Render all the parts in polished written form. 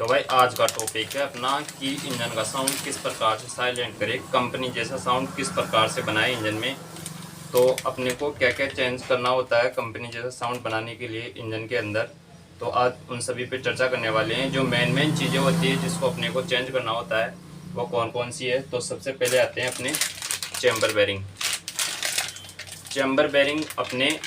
तो भाई आज का टॉपिक है अपना कि इंजन का साउंड किस प्रकार से साइलेंट करे, कंपनी जैसा साउंड किस प्रकार से बनाए इंजन में। तो अपने को क्या क्या चेंज करना होता है कंपनी जैसा साउंड बनाने के लिए इंजन के अंदर। तो आज उन सभी पे चर्चा करने वाले हैं। जो मेन मेन चीज़ें होती है जिसको अपने को चेंज करना होता है वो कौन कौन सी है। तो सबसे पहले आते हैं अपने चैम्बर बेरिंग। चैम्बर बेरिंग अपने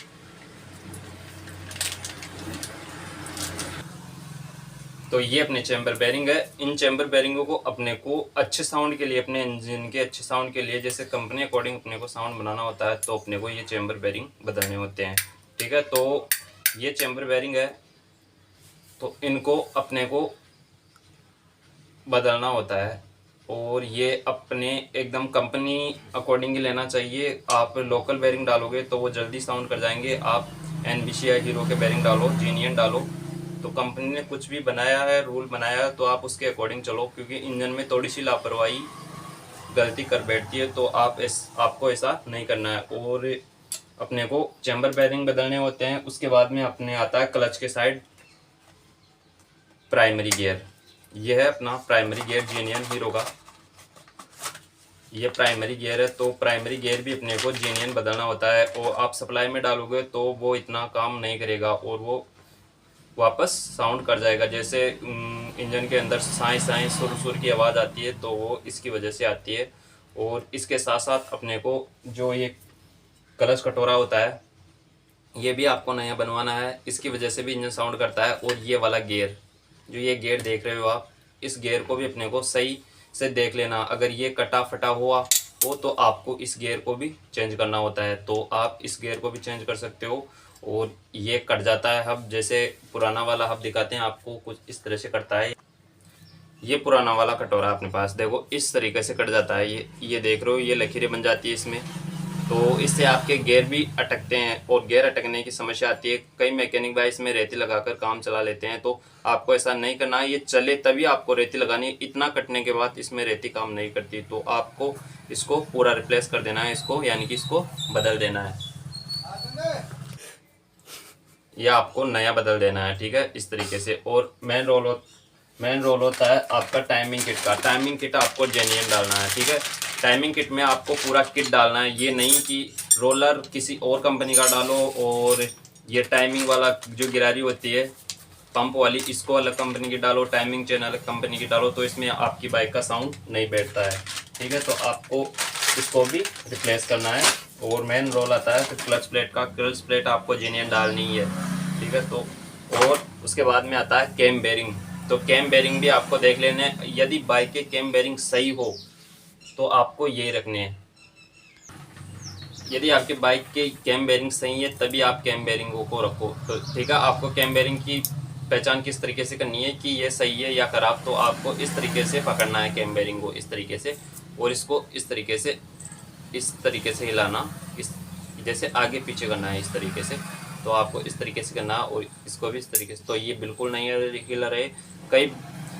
तो ये अपने चैम्बर बेरिंग है। इन चैम्बर बेरिंगों को अपने को अच्छे साउंड के लिए, अपने इंजन के अच्छे साउंड के लिए, जैसे कंपनी अकॉर्डिंग अपने को साउंड बनाना होता है तो अपने को ये चैम्बर बेरिंग बदलने होते हैं। ठीक है, तो ये चैम्बर बेरिंग है तो इनको अपने को बदलना होता है और ये अपने एकदम कंपनी अकॉर्डिंग ही लेना चाहिए। आप लोकल बेरिंग डालोगे तो वो जल्दी साउंड कर जाएंगे। आप NBC या हीरो के बेरिंग डालो, जीनियन डालो, तो कंपनी ने कुछ भी बनाया है, रूल बनाया है, तो आप उसके अकॉर्डिंग चलो, क्योंकि इंजन में थोड़ी सी लापरवाही गलती कर बैठती है तो आपको ऐसा नहीं करना है। और अपने को चैम्बर बेरिंग बदलने होते हैं। उसके बाद में अपने आता है क्लच के साइड प्राइमरी गियर। यह है अपना प्राइमरी गियर जीनियन हीरो का, ये प्राइमरी गियर है। तो प्राइमरी गियर भी अपने को जीनियन बदलना होता है और आप सप्लाई में डालोगे तो वो इतना काम नहीं करेगा और वो वापस साउंड कर जाएगा। जैसे इंजन के अंदर साई साई सुर सुर की आवाज़ आती है तो वो इसकी वजह से आती है। और इसके साथ साथ अपने को जो ये क्लच कटोरा होता है ये भी आपको नया बनवाना है। इसकी वजह से भी इंजन साउंड करता है। और ये वाला गियर, जो ये गियर देख रहे हो आप, इस गियर को भी अपने को सही से देख लेना। अगर ये कटा फटा हुआ हो तो आपको इस गियर को भी चेंज करना होता है। तो आप इस गियर को भी चेंज कर सकते हो। और ये कट जाता है हब, जैसे पुराना वाला हब दिखाते हैं आपको, कुछ इस तरह से कटता है। ये पुराना वाला कटोरा अपने पास देखो इस तरीके से कट जाता है। ये देख रहे हो, ये लकीरें बन जाती है इसमें। तो इससे आपके गियर भी अटकते हैं और गियर अटकने की समस्या आती है। कई मैकेनिक भाई इसमें रेती लगाकर काम चला लेते हैं, तो आपको ऐसा नहीं करना है। ये चले तभी आपको रेती लगानी है। इतना कटने के बाद इसमें रेती काम नहीं करती, तो आपको इसको पूरा रिप्लेस कर देना है, इसको यानी कि इसको बदल देना है, या आपको नया बदल देना है। ठीक है, इस तरीके से। और मेन रोल होता है आपका टाइमिंग किट का। टाइमिंग किट आपको जेन्युइन डालना है। ठीक है, टाइमिंग किट में आपको पूरा किट डालना है। ये नहीं कि रोलर किसी और कंपनी का डालो और ये टाइमिंग वाला जो गिरारी होती है पंप वाली, इसको अलग कंपनी की डालो, टाइमिंग चेन अलग कंपनी की डालो, तो इसमें आपकी बाइक का साउंड नहीं बैठता है। ठीक है, तो आपको इसको भी रिप्लेस करना है। और मेन रोल आता है फिर क्लच प्लेट का। क्लच प्लेट आपको जेन्युइन डालनी है। ठीक है, तो और उसके बाद में आता है कैम बेरिंग। तो कैम बेरिंग भी आपको देख लेने हैं। यदि बाइक के कैम बेरिंग सही हो तो आपको ये रखने हैं। यदि आपके बाइक के कैम बेरिंग सही है तभी आप कैम बेरिंगों को रखो। तो ठीक है, आपको कैम बेरिंग की पहचान किस तरीके से करनी है कि ये सही है या खराब, तो आपको इस तरीके से पकड़ना है कैम बेरिंग को, इस तरीके से, और इसको इस तरीके से हिलाना, इस जैसे आगे पीछे करना है, इस तरीके से। तो आपको इस तरीके से करना है और इसको भी इस तरीके से। तो ये बिल्कुल नहीं हिला रहे। कई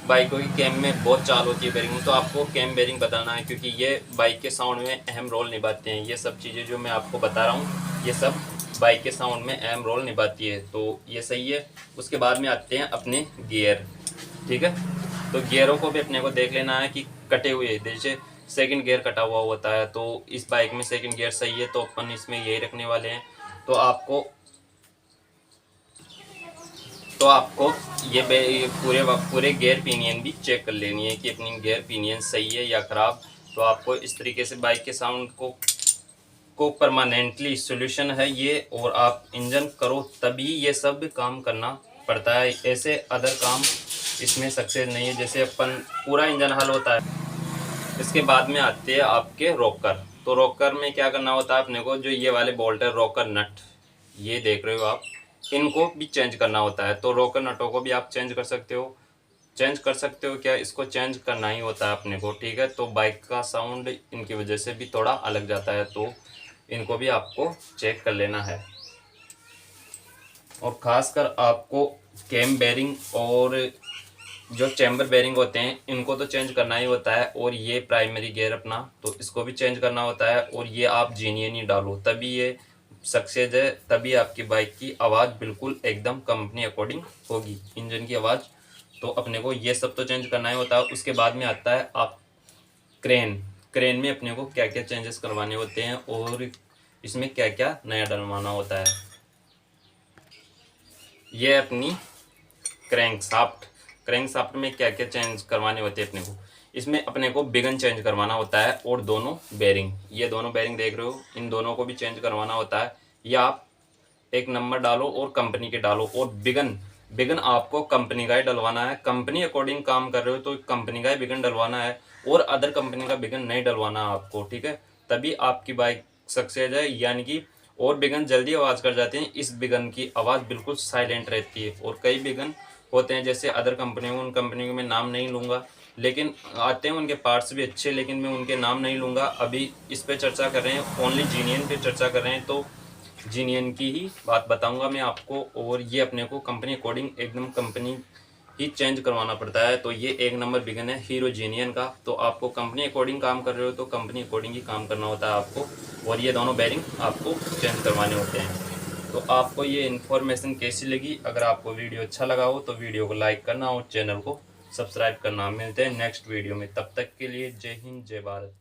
बाइकों की कैम में बहुत चाल होती है बेरिंग में, तो आपको कैम बेरिंग बताना है, क्योंकि ये बाइक के साउंड में अहम रोल निभाते हैं। ये सब चीज़ें जो मैं आपको बता रहा हूँ ये सब बाइक के साउंड में अहम रोल निभाती है। तो ये सही है। उसके बाद में आते हैं अपने गियर। ठीक है, तो गियरों को भी अपने को देख लेना है कि कटे हुए, जैसे सेकंड गियर कटा हुआ होता है तो इस बाइक में सेकंड गियर सही है तो अपन इसमें यही रखने वाले हैं। तो आपको ये पूरे गियर पिनियन भी चेक कर लेनी है कि अपनी गियर पिनियन सही है या ख़राब। तो आपको इस तरीके से बाइक के साउंड को परमानेंटली सॉल्यूशन है ये। और आप इंजन करो तभी ये सब काम करना पड़ता है, ऐसे अदर काम इसमें सक्सेस नहीं है। जैसे अपन पूरा इंजन हल होता है। इसके बाद में आते हैं आपके रॉकर। तो रॉकर में क्या करना होता है अपने को, जो ये वाले बोल्ट है रॉकर नट, ये देख रहे हो आप, इनको भी चेंज करना होता है। तो रॉकर नटों को भी आप चेंज कर सकते हो। चेंज कर सकते हो क्या, इसको चेंज करना ही होता है अपने को। ठीक है, तो बाइक का साउंड इनकी वजह से भी थोड़ा अलग जाता है, तो इनको भी आपको चेक कर लेना है। और ख़ासकर आपको कैम बेरिंग और जो चैम्बर बेरिंग होते हैं इनको तो चेंज करना ही होता है। और ये प्राइमरी गियर अपना, तो इसको भी चेंज करना होता है। और ये आप जीनियन ही डालो तभी ये सक्सेस है, तभी आपकी बाइक की आवाज़ बिल्कुल एकदम कंपनी अकॉर्डिंग होगी, इंजन की आवाज़। तो अपने को ये सब तो चेंज करना ही होता है। उसके बाद में आता है आप क्रेन में अपने को क्या क्या चेंजेस करवाने होते हैं और इसमें क्या क्या नया डलवाना होता है। ये अपनी क्रैंकशाफ्ट में क्या क्या चेंज करवाने होते हैं अपने को। इसमें अपने को बिगन चेंज करवाना होता है और दोनों बेरिंग, ये दोनों बेरिंग देख रहे हो, इन दोनों को भी चेंज करवाना होता है। या आप एक नंबर डालो और कंपनी के डालो, और बिगन आपको कंपनी का ही डलवाना है। कंपनी अकॉर्डिंग काम कर रहे हो तो कंपनी का ही बिगन डलवाना है और अदर कंपनी का बिगन नहीं डलवाना आपको, ठीक है। तभी आपकी बाइक सक्सेस है। यानी कि और बिगन जल्दी आवाज़ कर जाते हैं, इस बिगन की आवाज़ बिल्कुल साइलेंट रहती है। और कई बिगन होते हैं जैसे अदर कंपनियों, उन कंपनियों के मैं नाम नहीं लूँगा, लेकिन आते हैं उनके पार्ट्स भी अच्छे, लेकिन मैं उनके नाम नहीं लूँगा। अभी इस पे चर्चा कर रहे हैं, ओनली जीनियन पे चर्चा कर रहे हैं, तो जीनियन की ही बात बताऊंगा मैं आपको। और ये अपने को कंपनी अकॉर्डिंग एकदम कंपनी ही चेंज करवाना पड़ता है। तो ये एक नंबर बिगन है हीरो जीनियन का। तो आपको कंपनी अकॉर्डिंग काम कर रहे हो तो कंपनी अकॉर्डिंग ही काम करना होता है आपको। और ये दोनों बेरिंग आपको चेंज करवाने होते हैं। तो आपको ये इन्फॉर्मेशन कैसी लगी? अगर आपको वीडियो अच्छा लगा हो तो वीडियो को लाइक करना और चैनल को सब्सक्राइब करना। मिलते हैं नेक्स्ट वीडियो में, तब तक के लिए जय हिंद जय भारत।